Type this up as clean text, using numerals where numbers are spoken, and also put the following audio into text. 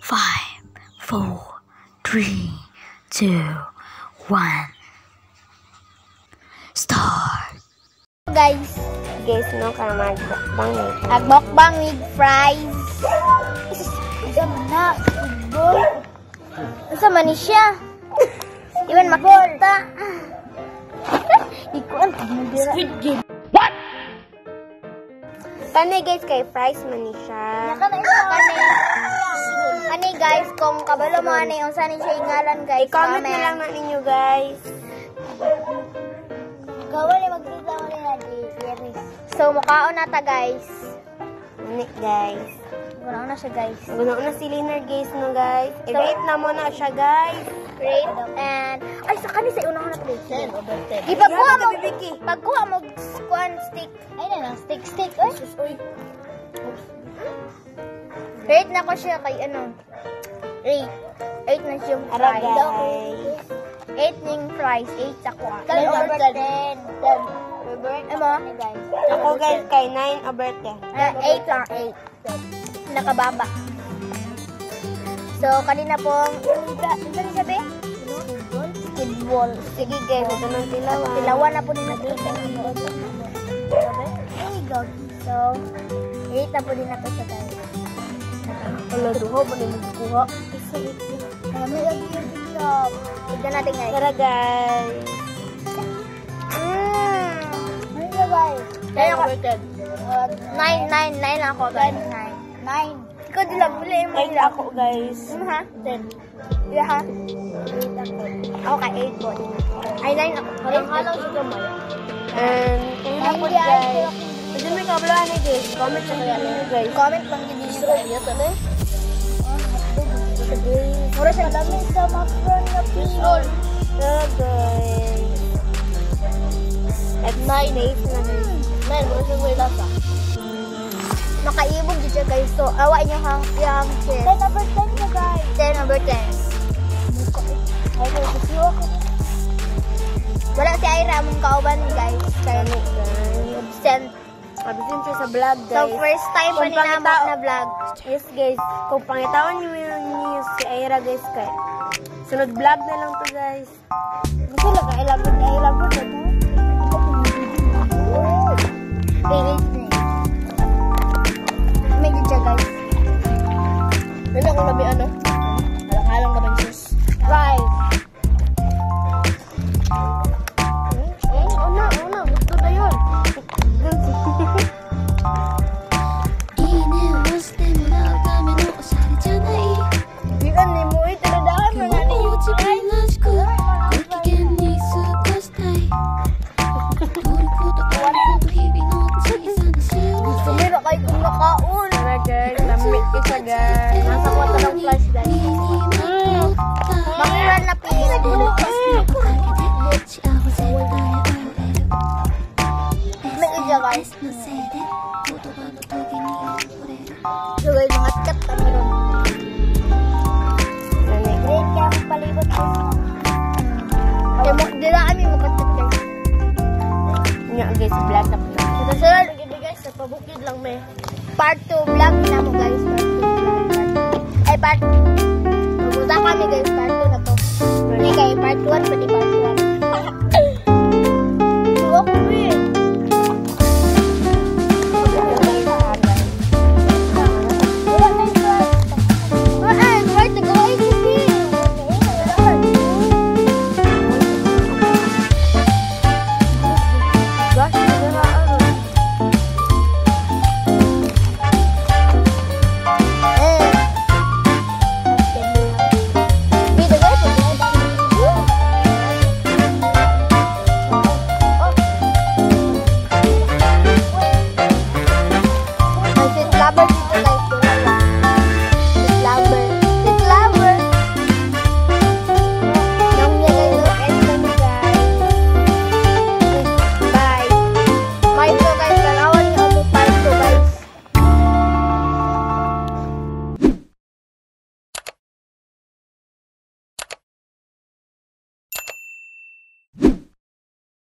5, 4, 3, 2, 1. Start. Guys, no ka magbokbang with fries. Isa man na, football. Isa man ni siya. Iwan makita. Ikuan Squid Game. What? Kani guys kay fries man ni siya. Kani guys kung kabalo mo ani unsa ni siya ngalan guys. I-comment na lang na ninyo guys. Gawal ni magkita mo ni series. So mukaon na ta guys. Unik guys. Wala na siya guys. Wala na si Liner guys no guys. I-rate na mo na siya guys. Rate and ay sa kani sa unang na plate. 10 over 10. Di pagkuha mo pagkuha mo squan stick. Ay na stick oy. Rate na ko siya kay ano. 8 na siya yung fries. 8 ning fries, 8 sa kwa. 10 over 10. 10. Ano? Ako guys kay 9 over 10. 8 lang, 8. Nakababa. So, kanina pong, ano sabi? Skidball. Sige guys, ito ng tilawan. Tilawan na po din natin. So, 8 na po din natin sa tayo. Wala, duho po din magkuha. Kami lagi yung video. Tignan natin guys. Tara guys. Ano na guys? 10 over 10. 9 lang ako guys. 9. Ikaw din lang. 8 ako guys. Ha? 10. Yeah ha? 8 ako. Okay, 8 po. Ay, 9 ako. Walang halaw siya gamay. And, kung po guys. Pwede may kablaan na guys. Comment sa kaya ninyo guys. Comment pang din dito. Mura siya dami sa macron na pishol. So guys. At 9 days na guys. 9, mura siya may lasa. Nakaibog dito guys. So, awa nyo yung chest. 10 over 10 na guys. 10 over 10. Ay, kasi ako. Wala si Ira mong kauban guys. Kaya mo guys. Absent. Absent siya sa vlog guys. So, first time pa ninamot na vlog. Yes guys. Kung pangitawan nyo yung si Ira guys kay sunod vlog na lang to guys. Gusto lang ka ilabot na ilabot na to. May dito guys. Wala kong labi ano. Halang-halang naman sus. 5. Una. Gusto na yun. Isa guys. Nasa kwarto ng flash guys. Makilan na pili. May isa guys. So guys, mga kat kami ron. Green kaya ang palibot guys. Dila kami makatat guys. Nga guys, vlog na po. Ito sir, guys, sa pabukid lang may. Part 2 vlog na mo guys. Part 2. Pumunta kami guys. Part 2 na to. Hindi kayo part 1 pwede part 1.